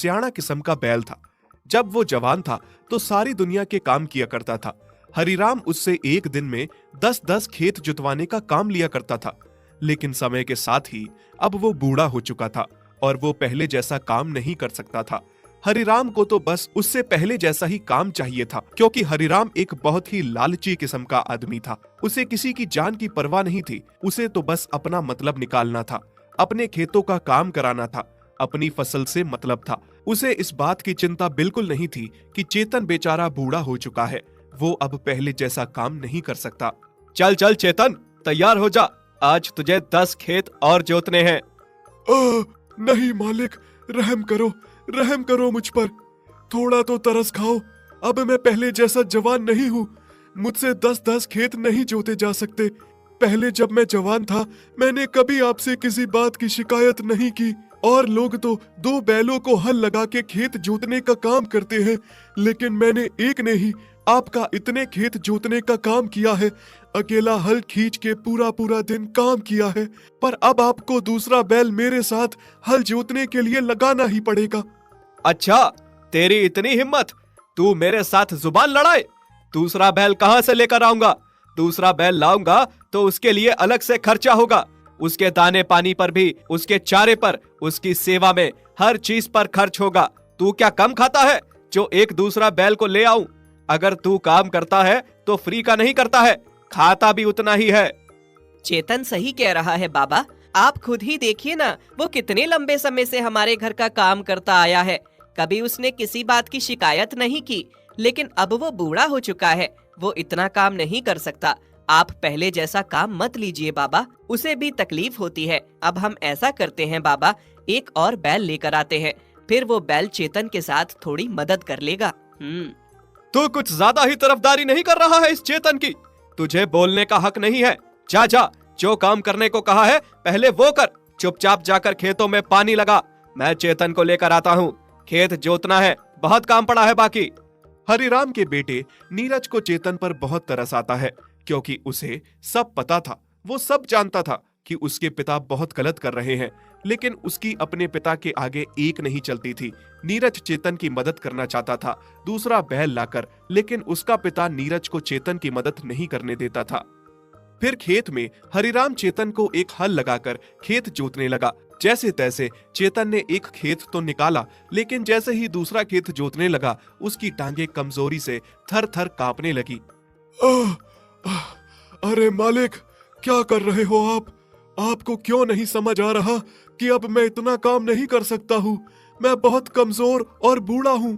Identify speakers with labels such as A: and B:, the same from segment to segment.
A: सियाना किस्म का बैल था। जब वो जवान था तो सारी दुनिया के काम किया करता था। हरिराम उससे एक दिन में 10-10 खेत जुतवाने का काम लिया करता था। लेकिन समय के साथ ही अब वो बूढ़ा हो चुका था और वो पहले जैसा काम नहीं कर सकता था। हरिराम को तो बस उससे पहले जैसा ही काम चाहिए था, क्योंकि हरिराम एक बहुत ही लालची किस्म का आदमी था। उसे किसी की जान की परवाह नहीं थी। उसे तो बस अपना मतलब निकालना था, अपने खेतों का काम कराना था, अपनी फसल से मतलब था। उसे इस बात की चिंता बिल्कुल नहीं थी कि चेतन बेचारा बूढ़ा हो चुका है, वो अब पहले जैसा काम नहीं कर सकता।
B: चल चल चेतन, तैयार हो जा, आज तुझे 10 खेत और जोतने हैं।
A: नहीं मालिक, रहम करो मुझ पर, थोड़ा तो तरस खाओ। अब मैं पहले जैसा जवान नहीं हूँ, मुझसे 10-10 खेत नहीं जोते जा सकते। पहले जब मैं जवान था मैंने कभी आपसे किसी बात की शिकायत नहीं की, और लोग तो 2 बैलों को हल लगा के खेत जोतने का काम करते हैं, लेकिन मैंने एक ने ही आपका इतने खेत जोतने का काम किया है। अकेला हल खींच के पूरा पूरा दिन काम किया है, पर अब आपको दूसरा बैल मेरे साथ हल जोतने के लिए लगाना ही पड़ेगा।
B: अच्छा, तेरी इतनी हिम्मत, तू मेरे साथ जुबान लड़ाए? दूसरा बैल कहाँ से लेकर आऊंगा? दूसरा बैल लाऊंगा तो उसके लिए अलग से खर्चा होगा, उसके दाने पानी पर भी, उसके चारे पर, उसकी सेवा में, हर चीज पर खर्च होगा। तू क्या कम खाता है जो एक दूसरा बैल को ले आऊं? अगर तू काम करता है तो फ्री का नहीं करता है, खाता भी उतना ही है।
C: चेतन सही कह रहा है बाबा, आप खुद ही देखिए ना, वो कितने लंबे समय से हमारे घर का काम करता आया है, कभी उसने किसी बात की शिकायत नहीं की। लेकिन अब वो बूढ़ा हो चुका है, वो इतना काम नहीं कर सकता। आप पहले जैसा काम मत लीजिए बाबा, उसे भी तकलीफ होती है। अब हम ऐसा करते हैं बाबा, एक और बैल लेकर आते हैं, फिर वो बैल चेतन के साथ थोड़ी मदद कर लेगा।
B: तू कुछ ज्यादा ही तरफदारी नहीं कर रहा है इस चेतन की? तुझे बोलने का हक नहीं है। जा जा, जो काम करने को कहा है पहले वो कर। चुपचाप जाकर खेतों में पानी लगा, मैं चेतन को लेकर आता हूँ। खेत जोतना है, बहुत काम पड़ा है बाकी।
A: हरिराम के बेटे नीरज को चेतन पर बहुत तरस आता है, क्योंकि उसे सब पता था। वो सब जानता था कि उसके पिता बहुत गलत कर रहे हैं, लेकिन उसकी अपने पिता के आगे एक नहीं चलती थी। नीरज चेतन की मदद करना चाहता था दूसरा बैल लाकर, लेकिन उसका पिता नीरज को चेतन की मदद नहीं करने देता था। फिर खेत में हरिराम चेतन को एक हल लगाकर खेत जोतने लगा। जैसे तैसे चेतन ने एक खेत तो निकाला, लेकिन जैसे ही दूसरा खेत जोतने लगा उसकी टांगे कमजोरी से थर थर कांपने लगी। अरे मालिक, क्या कर रहे हो आप? आपको क्यों नहीं समझ आ रहा कि अब मैं इतना काम नहीं कर सकता हूँ? मैं बहुत कमजोर और बूढ़ा हूँ।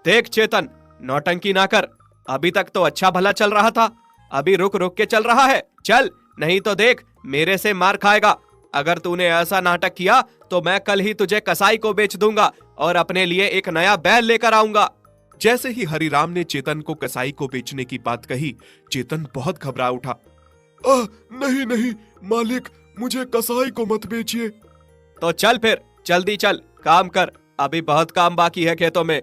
B: देख चेतन, नौटंकी ना कर। अभी तक तो अच्छा भला चल रहा था, अभी रुक रुक के चल रहा है। चल, नहीं तो देख मेरे से मार खाएगा। अगर तूने ऐसा नाटक किया तो मैं कल ही तुझे कसाई को बेच दूंगा और अपने लिए एक नया बैल लेकर आऊंगा।
A: जैसे ही हरिराम ने चेतन को कसाई को बेचने की बात कही, चेतन बहुत घबरा उठा। नहीं नहीं मालिक, मुझे कसाई को मत बेचिए।
B: तो चल फिर, जल्दी चल, काम कर, अभी बहुत काम बाकी है खेतों में।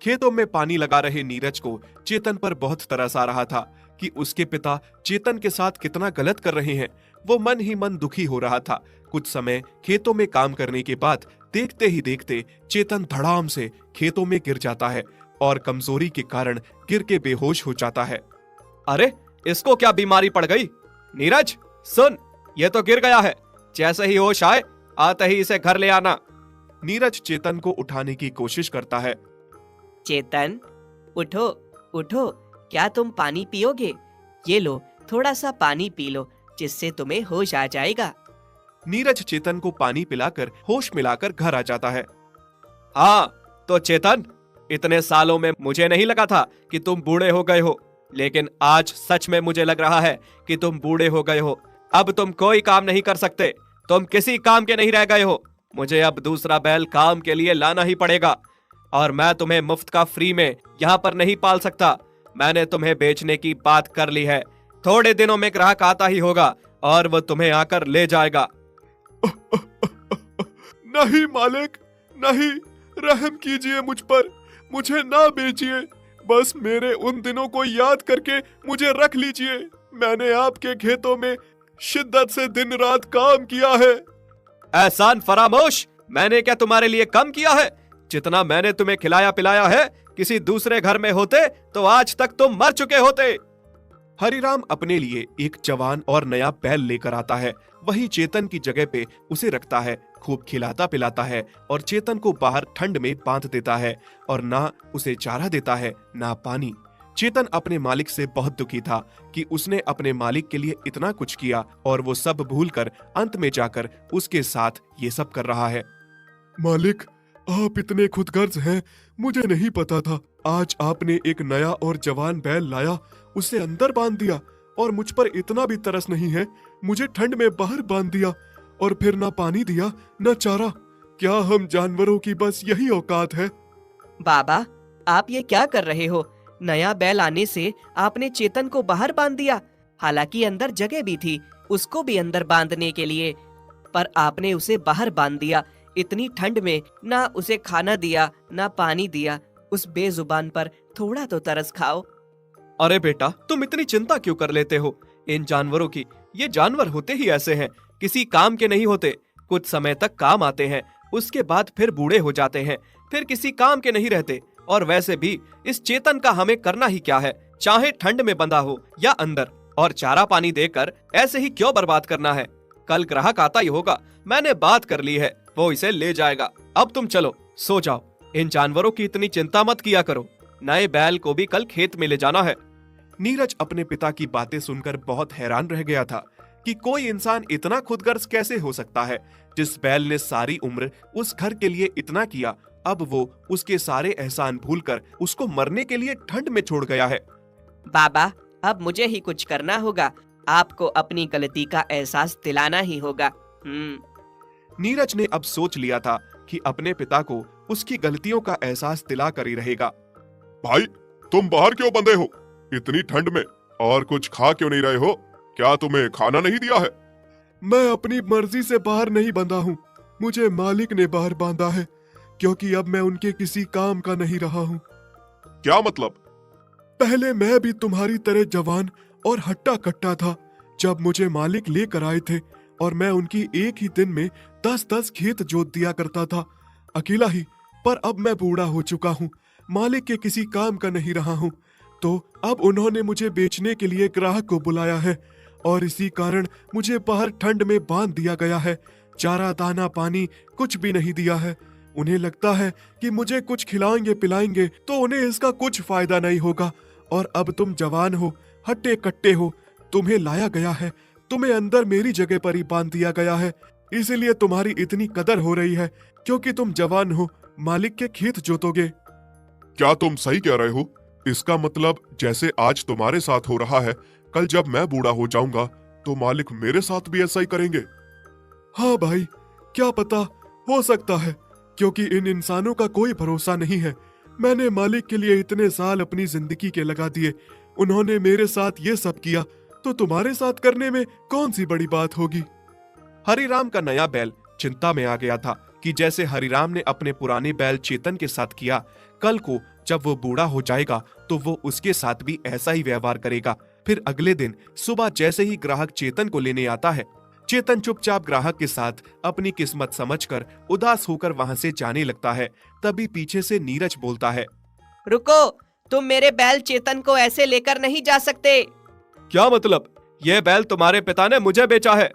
A: खेतों में पानी लगा रहे नीरज को चेतन पर बहुत तरस आ रहा था कि उसके पिता चेतन के साथ कितना गलत कर रहे हैं। वो मन ही मन दुखी हो रहा था। कुछ समय खेतों में काम करने के बाद देखते ही देखते चेतन धड़ाम से खेतों में गिर जाता है और कमजोरी के कारण गिर के बेहोश हो जाता है।
B: अरे, इसको क्या बीमारी पड़ गई? नीरज सुन, ये तो गिर गया है, जैसे ही होश आए आते ही इसे घर ले आना।
A: नीरज चेतन को उठाने की कोशिश करता है।
C: चेतन, उठो उठो, क्या तुम पानी पियोगे? ये लो, थोड़ा सा पानी पी लो, जिससे तुम्हें होश आ जाएगा।
A: नीरज चेतन को पानी पिलाकर होश मिलाकर घर आ जाता है।
B: हाँ तो चेतन, इतने सालों में मुझे नहीं लगा था कि तुम बूढ़े हो गए हो, लेकिन आज सच में मुझे लग रहा है कि तुम बूढ़े हो गए हो। अब तुम कोई काम नहीं कर सकते, तुम किसी काम के नहीं रह गए हो। मुझे अब दूसरा बैल काम के लिए लाना ही पड़ेगा, और मैं तुम्हें मुफ्त का फ्री में यहाँ पर नहीं पाल सकता। मैंने तुम्हें बेचने की बात कर ली है, थोड़े दिनों में ग्राहक आता ही होगा और वो तुम्हें आकर ले जाएगा।
A: नहीं मालिक, नहीं, रहम कीजिए मुझ पर, मुझे ना बेचिए। बस मेरे उन दिनों को याद करके मुझे रख लीजिए। मैंने आपके खेतों में शिद्दत से दिन रात काम किया है।
B: एहसान फरामोश, मैंने क्या तुम्हारे लिए कम किया है? जितना मैंने तुम्हें खिलाया पिलाया है, किसी दूसरे घर में होते तो आज तक तुम मर चुके होते।
A: हरिराम अपने लिए एक जवान और नया बैल लेकर आता है। वही चेतन की जगह पे उसे रखता है, खूब खिलाता पिलाता है और चेतन को बाहर ठंड में बांध देता है और ना उसे चारा देता है ना पानी। चेतन अपने मालिक से बहुत दुखी था कि उसने अपने मालिक के लिए इतना कुछ किया और वो सब भूलकर अंत में जाकर उसके साथ ये सब कर रहा है।
D: मालिक, आप इतने खुदगर्ज हैं, मुझे नहीं पता था। आज आपने एक नया और जवान बैल लाया, उसे अंदर बांध दिया और मुझ पर इतना भी तरस नहीं है, मुझे ठंड में बाहर बांध दिया और फिर ना पानी दिया ना चारा। क्या हम जानवरों की बस यही औकात है?
C: बाबा, आप ये क्या कर रहे हो? नया बैल आने से आपने चेतन को बाहर बांध दिया, हालांकि अंदर जगह भी थी उसको भी अंदर बांधने के लिए, पर आपने उसे बाहर बांध दिया। इतनी ठंड में ना उसे खाना दिया ना पानी दिया। उस बेजुबान पर थोड़ा तो तरस खाओ।
B: अरे बेटा, तुम इतनी चिंता क्यों कर लेते हो इन जानवरों की? ये जानवर होते ही ऐसे हैं, किसी काम के नहीं होते। कुछ समय तक काम आते हैं, उसके बाद फिर बूढ़े हो जाते हैं, फिर किसी काम के नहीं रहते। और वैसे भी इस चेतन का हमें करना ही क्या है, चाहे ठंड में बंधा हो या अंदर, और चारा पानी देकर ऐसे ही क्यों बर्बाद करना है? कल ग्राहक आता ही होगा, मैंने बात कर ली है, वो इसे ले जाएगा। अब तुम चलो, सो जाओ। इन जानवरों की इतनी चिंता मत किया करो। नए बैल को भी कल खेत में ले जाना है।
A: नीरज अपने पिता की बातें सुनकर बहुत हैरान रह गया था कि कोई इंसान इतना खुदगर्ज कैसे हो सकता है। जिस बैल ने सारी उम्र उस घर के लिए इतना किया, अब वो उसके सारे एहसान भूलकर उसको मरने के लिए ठंड में छोड़ गया है।
C: बाबा, अब मुझे ही कुछ करना होगा। आपको अपनी गलती का एहसास दिलाना ही होगा।
A: नीरज ने अब सोच लिया था कि अपने पिता को उसकी गलतियों का एहसास दिला कर ही रहेगा।
D: भाई, तुम बाहर क्यों बंधे हो इतनी ठंड में, और कुछ खा क्यों नहीं रहे हो? क्या तुम्हें खाना नहीं दिया है? मैं अपनी मर्जी से बाहर नहीं बंधा हूँ, मुझे मालिक ने बाहर बांधा है, क्योंकि अब मैं उनके किसी काम का नहीं रहा हूँ। क्या मतलब? पहले मैं भी तुम्हारी तरह जवान और हट्टा कट्टा था। जब मुझे मालिक लेकर आए थे और मैं उनकी एक ही दिन में 10-10 खेत जोत दिया करता था, अकेला ही। पर अब मैं बूढ़ा हो चुका हूँ, मालिक के किसी काम का नहीं रहा हूँ, तो अब उन्होंने मुझे बेचने के लिए ग्राहक को बुलाया है और इसी कारण मुझे बाहर ठंड में बांध दिया गया है। चारा दाना पानी कुछ भी नहीं दिया है। उन्हें लगता है कि मुझे कुछ खिलाएंगे पिलाएंगे तो उन्हें इसका कुछ फायदा नहीं होगा। और अब तुम जवान हो, हट्टे कट्टे हो, तुम्हें लाया गया है, तुम्हें अंदर मेरी जगह पर ही बांध दिया गया है, इसीलिए तुम्हारी इतनी कदर हो रही है, क्योंकि तुम जवान हो, मालिक के खेत जोतोगे। क्या तुम सही कह रहे हो? इसका मतलब जैसे आज तुम्हारे साथ हो रहा है, कल जब मैं बूढ़ा हो जाऊंगा तो मालिक मेरे साथ भी ऐसा ही करेंगे। हाँ भाई, क्या पता, हो सकता है, क्योंकि इन इंसानों का कोई भरोसा नहीं है। मैंने मालिक के लिए इतने साल अपनी जिंदगी के लगा दिए, उन्होंने मेरे साथ ये सब किया, तो तुम्हारे साथ करने में कौन सी बड़ी बात होगी?
A: हरिराम का नया बैल चिंता में आ गया था कि जैसे हरिराम ने अपने पुराने बैल चेतन के साथ किया, कल को जब वो बूढ़ा हो जाएगा तो वो उसके साथ भी ऐसा ही व्यवहार करेगा। फिर अगले दिन सुबह जैसे ही ग्राहक चेतन को लेने आता है, चेतन चुपचाप ग्राहक के साथ अपनी किस्मत समझकर उदास होकर वहां से जाने लगता है। तभी पीछे से नीरज बोलता है,
C: रुको, तुम मेरे बैल चेतन को ऐसे लेकर नहीं जा सकते।
B: क्या मतलब? यह बैल तुम्हारे पिता ने मुझे बेचा है।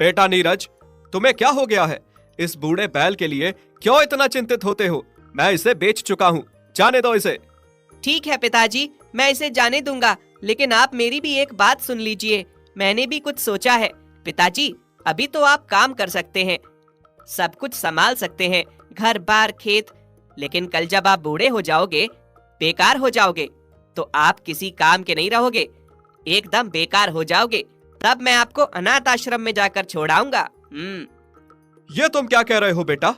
B: बेटा नीरज, तुम्हें क्या हो गया है? इस बूढ़े बैल के लिए क्यों इतना चिंतित होते हो? मैं इसे बेच चुका हूँ, जाने दो इसे।
C: ठीक है पिताजी, मैं इसे जाने दूंगा, लेकिन आप मेरी भी एक बात सुन लीजिए। मैंने भी कुछ सोचा है। पिताजी, अभी तो आप काम कर सकते हैं, सब कुछ संभाल सकते हैं, घर बार खेत, लेकिन कल जब आप बूढ़े हो जाओगे, बेकार हो जाओगे, तो आप किसी काम के नहीं रहोगे, एकदम बेकार हो जाओगे। तब मैं आपको अनाथ आश्रम में जाकर छोड़ाऊंगा।
B: ये तुम क्या कह रहे हो बेटा?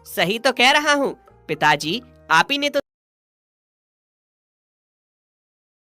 C: सही तो कह रहा हूँ पिताजी, आप ही ने तो